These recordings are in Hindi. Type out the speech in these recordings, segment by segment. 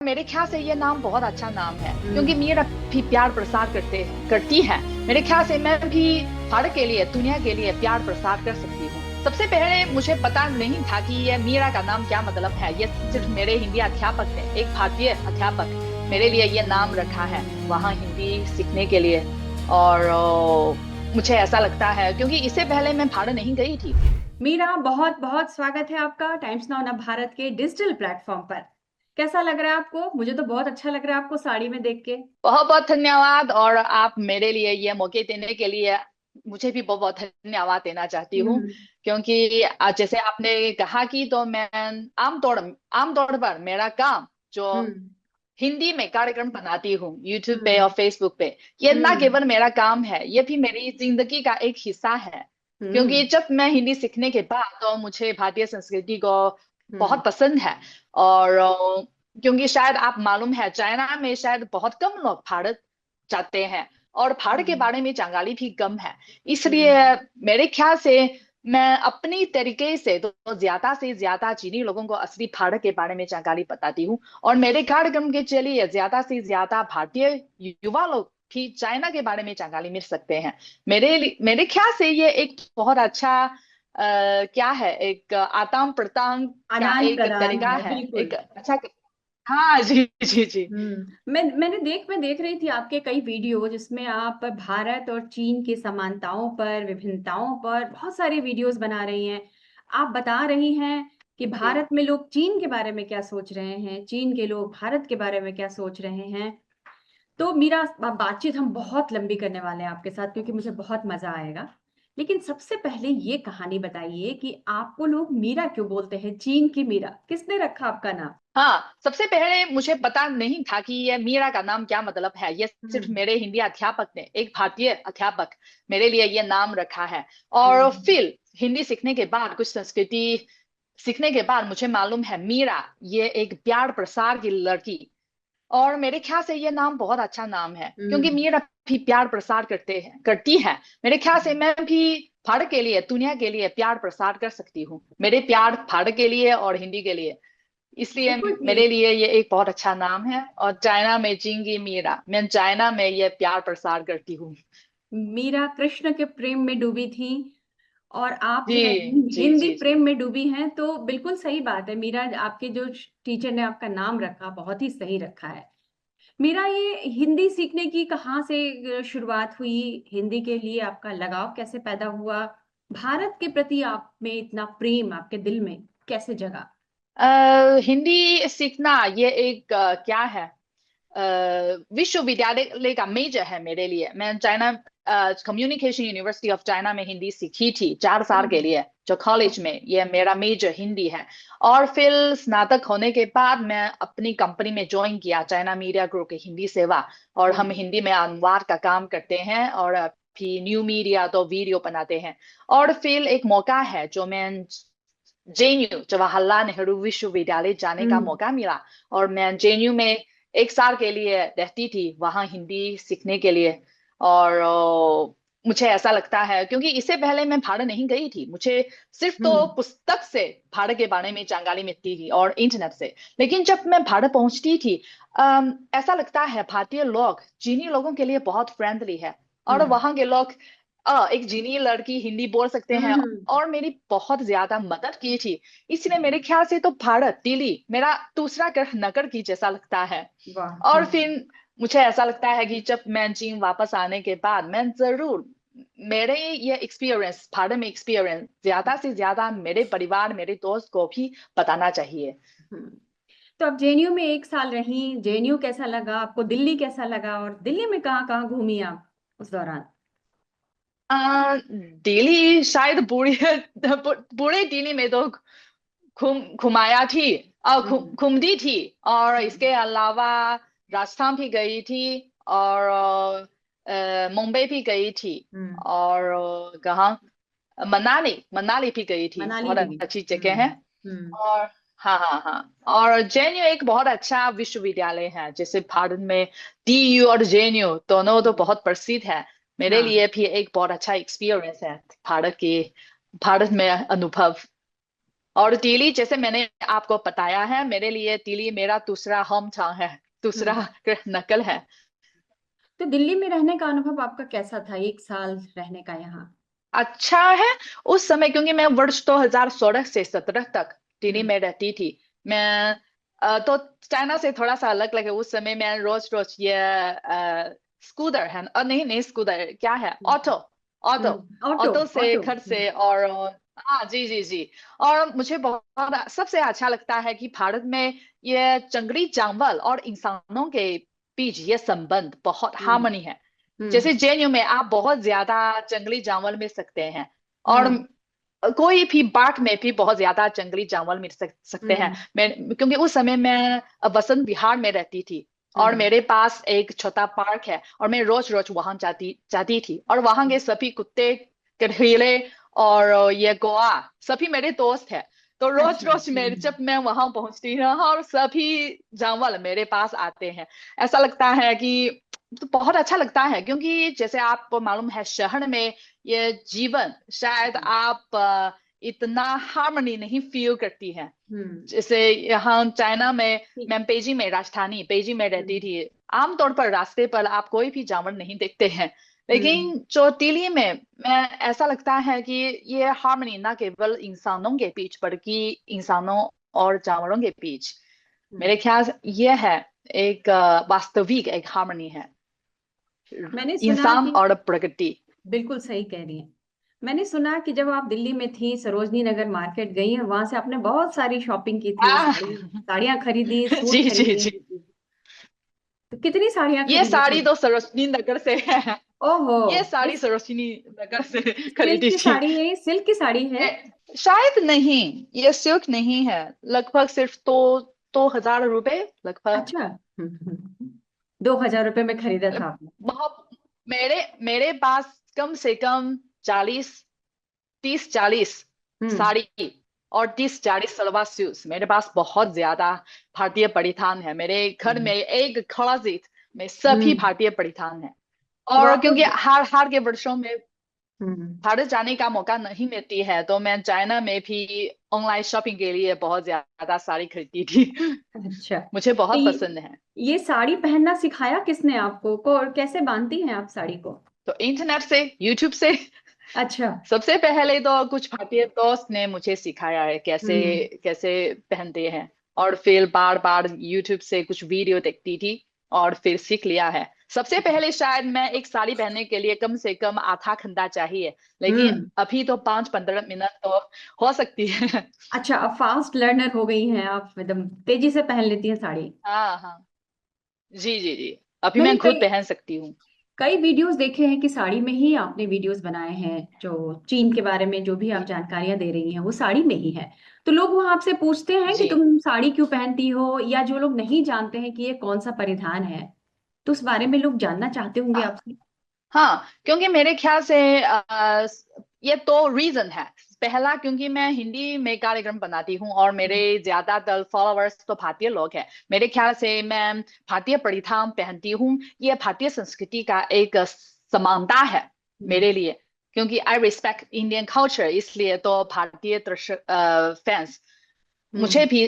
मेरे ख्याल से ये नाम बहुत अच्छा नाम है क्योंकि हम्म। मीरा भी प्यार प्रसार करती है। मेरे ख्याल से मैं भी भारत के लिए, दुनिया के लिए प्यार प्रसार कर सकती हूँ। सबसे पहले मुझे पता नहीं था कि ये मीरा का नाम क्या मतलब है। ये सिर्फ हम्म। मेरे हिंदी अध्यापक ने, एक भारतीय अध्यापक, मेरे लिए ये नाम रखा है वहाँ हिंदी सीखने के लिए। और मुझे ऐसा लगता है क्योंकि इससे पहले मैं भारत नहीं गई थी। मीरा, बहुत बहुत स्वागत है आपका टाइम्स नाउ ना भारत के डिजिटल प्लेटफॉर्म पर। कैसा लग रहा है आपको? मुझे तो बहुत अच्छा लग रहा है आपको साड़ी में देख के। बहुत बहुत धन्यवाद। और आप मेरे लिए ये मौके देने के लिए मुझे भी बहुत बहुत धन्यवाद देना चाहती हूँ। हम्म। क्योंकि आज जैसे आपने कहा कि तो मैं आमतौर आमतौर पर मेरा काम जो हम्म। हिंदी में कार्यक्रम बनाती हूँ यूट्यूब पे और हम्म। फेसबुक पे, ये ना हम्म। केवल मेरा काम है, ये भी मेरी जिंदगी का एक हिस्सा है। क्योंकि हम्म। जब मैं हिंदी सीखने के बाद तो मुझे भारतीय संस्कृति को हम्म। बहुत पसंद है। और क्योंकि शायद आप मालूम है, चाइना में शायद बहुत कम लोग भारत जाते हैं और भारत के हम्म। बारे में जानकारी भी कम है। इसलिए हम्म। मेरे ख्याल से मैं अपनी तरीके से तो ज्यादा से ज्यादा चीनी लोगों को असली भारत के बारे में जानकारी बताती हूँ। और मेरे कार्यक्रम के चलिए ज्यादा से ज्यादा भारतीय युवा लोग भी चाइना के बारे में जानकारी मिल सकते हैं। मेरे ख्याल से ये एक बहुत अच्छा क्या है, एक आदान प्रदान का आदान एक प्रदान तरीका है, है, बिल्कुल। एक अच्छा। हाँ जी जी जी। मैं देख रही थी आपके कई वीडियो जिसमें आप भारत और चीन की समानताओं पर, विभिन्नताओं पर बहुत सारे वीडियोस बना रही हैं। आप बता रही हैं कि जी भारत में लोग चीन के बारे में क्या सोच रहे हैं, चीन के लोग भारत के बारे में क्या सोच रहे हैं। तो मेरा बातचीत हम बहुत लंबी करने वाले हैं आपके साथ क्योंकि मुझे बहुत मजा आएगा। लेकिन सबसे पहले ये कहानी बताइए कि आपको लोग मीरा क्यों बोलते हैं? चीन की मीरा किसने रखा आपका नाम? हाँ, सबसे पहले मुझे पता नहीं था कि ये मीरा का नाम क्या मतलब है। ये सिर्फ हम्म। मेरे हिंदी अध्यापक ने, एक भारतीय अध्यापक, मेरे लिए ये नाम रखा है। और हम्म। फिर हिंदी सीखने के बाद, कुछ संस्कृति सीखने के बाद मुझे मालूम है मीरा ये एक प्यार प्रसार की लड़की। और मेरे ख्याल से ये नाम बहुत अच्छा नाम है क्योंकि हम्म। मीरा भी प्यार प्रसार करती है। मेरे ख्याल से मैं भी भारत के लिए, दुनिया के लिए प्यार प्रसार कर सकती हूँ। मेरे प्यार भारत के लिए और हिंदी के लिए। इसलिए बिल्कुल मेरे ठीक। लिए ये एक बहुत अच्छा नाम है। और चाइना में जिंगी मीरा, मैं चाइना में ये प्यार प्रसार करती हूँ। मीरा कृष्ण के प्रेम में डूबी थी और आप जी जो है जी हिंदी जी जी। प्रेम में डूबी हैं, तो बिल्कुल सही बात है। मीरा, आपके जो टीचर ने आपका नाम रखा बहुत ही सही रखा है। मीरा, ये हिंदी सीखने की कहाँ से शुरुआत हुई? हिंदी के लिए आपका लगाव कैसे पैदा हुआ? भारत के प्रति आप में इतना प्रेम आपके दिल में कैसे जगा? हिंदी सीखना ये एक क्या है, विश्वविद्यालय का मेजर है मेरे लिए। मैं China communication university of China में हिंदी सीखी थी 4 साल के हम्म। लिए, जो कॉलेज में। ये मेरा मेजर हिंदी है। और फिर स्नातक होने के बाद मैं अपनी कंपनी में ज्वाइन किया, चाइना मीडिया ग्रुप की हिंदी सेवा। और हम हम्म। हिंदी में अनुवाद का काम करते हैं और भी न्यू मीडिया तो वीडियो बनाते हैं। और फिर एक मौका है जो मैं जेएनयू, जवाहरलाल नेहरू विश्वविद्यालय जाने का हम्म। मौका मिला। और मैं जेएनयू में 1 साल के लिए रहती थी वहां हिंदी सीखने के लिए। और मुझे ऐसा लगता है क्योंकि इससे पहले मैं भारत नहीं गई थी, मुझे सिर्फ तो हम्म। पुस्तक से भारत के बारे में जानकारी मिलती थी और इंटरनेट से। लेकिन जब मैं भारत पहुंचती थी, ऐसा लगता है भारतीय लोग चीनी लोगों के लिए बहुत फ्रेंडली है। और हम्म। वहां के लोग एक चीनी लड़की हिंदी बोल सकते हैं हम्म। और मेरी बहुत ज्यादा मदद की थी। इसलिए मेरे ख्याल से तो भारत, दिल्ली मेरा दूसरा घर, नगर की जैसा लगता है। वाह। और फिर मुझे ऐसा लगता है कि जब मैं चीन वापस आने के बाद मैं जरूर मेरे ये एक्सपीरियंस, भारत में एक्सपीरियंस ज्यादा से ज्यादा मेरे परिवार, मेरे दोस्त को भी बताना चाहिए। हम्म। तो आप जेएनयू में 1 साल रही, जेएनयू कैसा लगा आपको? दिल्ली कैसा लगा? और दिल्ली में कहाँ कहाँ घूमी आप उस दौरान? दिल्ली शायद पूरी पूरे दिल्ली में तो घुमाया थी, हम्म। घूमती थी। और हम्म। इसके अलावा राजस्थान भी गई थी। और मुंबई भी गई थी। हम्म। और कहाँ, मनाली मनाली भी गई थी, मनाली बहुत भी गई। अच्छी जगह है। हम्म। और हाँ हाँ हाँ। और जेएनयू एक बहुत अच्छा विश्वविद्यालय है। जैसे भारत में डीयू और जेएनयू दोनों तो हम्म। बहुत प्रसिद्ध है। मेरे हाँ। लिए भी एक बहुत अच्छा एक्सपीरियंस है भारत में अनुभव। और टीली, जैसे मैंने आपको बताया है, मेरे लिए टीली मेरा दूसरा होम टाउन है, दूसरा हम्म। नकल है। तो दिल्ली में रहने का अनुभव आपका कैसा था, 1 साल रहने का यहाँ? अच्छा है। उस समय क्योंकि मैं वर्ष 2016 से 17 तक दिल्ली हम्म। में रहती थी। मैं तो चाइना से थोड़ा सा अलग लगे। उस समय मैं रोज रोज ये स्कूटर है, नहीं नहीं, स्कूटर क्या है, ऑटो, ऑटो, ऑटो। ऑटो से ऑटो। घर से, और हाँ जी जी जी। और मुझे बहुत सबसे अच्छा लगता है कि भारत में ये जंगली जानवर और इंसानों के बीच ये संबंध बहुत हम्म। हार्मनी है। हम्म। जैसे जेएनयू में आप बहुत ज्यादा जंगली जानवर मिल सकते हैं, और हम्म। कोई भी बाग में भी बहुत ज्यादा जंगली जानवर मिल सकते हैं। हम्म। मैं क्योंकि उस समय मैं वसंत विहार में रहती थी, और हम्म। मेरे पास एक छोटा पार्क है, और मैं रोज रोज वहां जाती जाती थी, और वहां के सभी कुत्ते, गधेड़े और ये गोआ सभी मेरे दोस्त हैं। तो रोज अच्छा। रोज मेरे जब मैं वहां पहुंचती हूँ और सभी जानवर मेरे पास आते हैं, ऐसा लगता है कि तो बहुत अच्छा लगता है। क्योंकि जैसे आपको मालूम है, शहर में ये जीवन शायद आप इतना हार्मनी नहीं फील करती है। हम्म। जैसे यहाँ चाइना में, ठीक। मैं पेजी में, राजधानी पेजी में रहती हम्म। थी, आमतौर पर रास्ते पर आप कोई भी जानवर नहीं देखते हैं। हम्म। लेकिन जो दिल्ली में, मैं ऐसा लगता है कि ये हार्मनी ना केवल इंसानों के बीच बल्कि इंसानों और जानवरों के बीच, हम्म। मेरे ख्याल से ये है एक वास्तविक एक हार्मनी है, मैंने सुना इंसान कि, और प्रकृति। बिल्कुल सही कह रही हैं। मैंने सुना कि जब आप दिल्ली में थी, सरोजनी नगर मार्केट गई हैं, वहां से आपने बहुत सारी शॉपिंग की थी, आ, साड़ियां खरीदी, सूट जी जी खरीदी। जी। तो कितनी साड़ियां ये खरीदी साड़ी थी? तो सरोजनी नगर से है। ओहो। ये ये साड़ी सरोजनी नगर से सिल्क खरीदी की थी। साड़ी है, सिल्क की साड़ी है? शायद नहीं, ये सिल्क नहीं है। लगभग सिर्फ 2,000 रुपए लगभग। अच्छा। 2,000 रुपये में खरीदा था आपने? बहुत, मेरे मेरे पास कम से कम 40, 30 40 हम्म। साड़ी और 30 40 सलवार सूट मेरे पास बहुत ज्यादा भारतीय परिधान है। मेरे घर में हम्म। एक क्लोसेट में सभी हम्म। भारतीय परिधान है। तो और आपको, क्योंकि हार हार के वर्षों में हम्म, भारत जाने का मौका नहीं मिलती है, तो मैं चाइना में भी ऑनलाइन शॉपिंग के लिए बहुत ज्यादा साड़ी खरीदी थी। अच्छा। मुझे तो बहुत पसंद है। ये साड़ी पहनना सिखाया किसने आपको को, और कैसे बांधती हैं आप साड़ी को? तो इंटरनेट से, यूट्यूब से। अच्छा। सबसे पहले तो कुछ भारतीय दोस्त ने मुझे सिखाया है कैसे हम्म। कैसे पहनते हैं, और फिर बार बार यूट्यूब से कुछ वीडियो देखती थी, और फिर सीख लिया है। सबसे पहले शायद मैं एक साड़ी पहनने के लिए कम से कम आधा घंटा चाहिए, लेकिन हम्म। अभी तो 5-15 मिनट तो हो सकती है। अच्छा, अब फास्ट लर्नर हो गई हैं आप, एकदम तेजी से पहन लेती हैं साड़ी। हाँ हाँ, जी जी जी, अभी मैंने मैं खुद कई पहन सकती हूँ। कई वीडियोस देखे हैं कि साड़ी में ही आपने वीडियोस बनाए हैं, जो चीन के बारे में जो भी आप जी जानकारियां दे रही हैं वो साड़ी में ही है। तो लोग वहां आपसे पूछते हैं कि जी। तुम साड़ी क्यों पहनती हो, या जो लोग नहीं जानते हैं कि ये कौन सा परिधान है, तो उस बारे में लोग जानना चाहते होंगे आपसे। हाँ, क्योंकि मेरे ख्याल से ये तो रीजन है। पहला, क्योंकि मैं हिंदी में कार्यक्रम बनाती हूँ, और मेरे हम्म। ज्यादातर फॉलोअर्स तो भारतीय लोग हैं। मेरे ख्याल से मैं भारतीय परिधान पहनती हूँ, ये भारतीय संस्कृति का एक समानता है हम्म। मेरे लिए। क्योंकि आई रिस्पेक्ट इंडियन कल्चर, इसलिए तो भारतीय फैंस मुझे हम्म। भी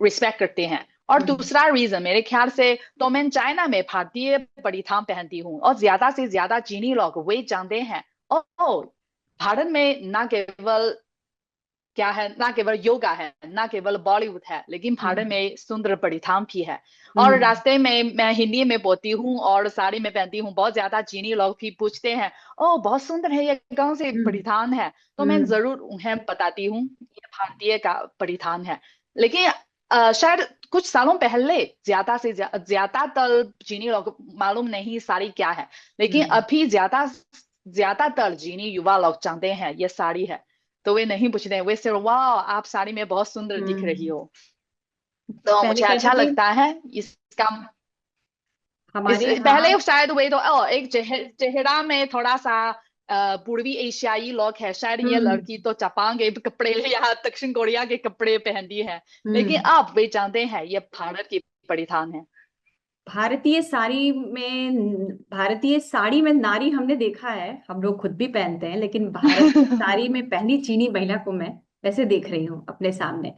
रिस्पेक्ट करते हैं। और हम्म। दूसरा रीजन, मेरे ख्याल से तो मैं चाइना में भारतीय परिधान पहनती हूँ, और ज्यादा से ज्यादा चीनी लोग वे जानते हैं, ओ भारत में ना केवल क्या है, ना केवल योगा है, ना केवल बॉलीवुड है, लेकिन भारत हम्म। में सुंदर परिधान भी है। और हम्म। रास्ते में मैं हिंदी में बोलती हूँ और साड़ी में पहनती हूँ, बहुत ज्यादा चीनी लोग भी पूछते हैं, ओ बहुत सुंदर है, ये कौन से हम्म। परिधान है। तो मैं हम्म। जरूर उन्हें बताती हूँ ये भारतीय का परिधान है। लेकिन शायद कुछ सालों पहले ज्यादातर चीनी लोग मालूम नहीं साड़ी क्या है, लेकिन हम्म। अभी ज्यादातर चीनी युवा लोग जानते हैं ये साड़ी है। तो वे नहीं पूछते हैं, वे सिर्फ वाह आप साड़ी में बहुत सुंदर दिख रही हम्म। हो। तो पहले मुझे कहते अच्छा थे लगता है इसका। इस हमारे यहाँ। पहले शायद वे तो एक चेहरा में थोड़ा सा पूर्वी एशियाई लोग है, शायद ये हम्म। लड़की तो जापान के कपड़े या दक्षिण कोरिया के कपड़े पहनती है। लेकिन हम्म। अब वे जानते हैं ये भारत की परिधान है। भारतीय साड़ी में नारी हमने देखा है, हम लोग खुद भी पहनते हैं, लेकिन भारत की साड़ी में पहली चीनी महिला को मैं वैसे देख रही हूँ अपने सामने।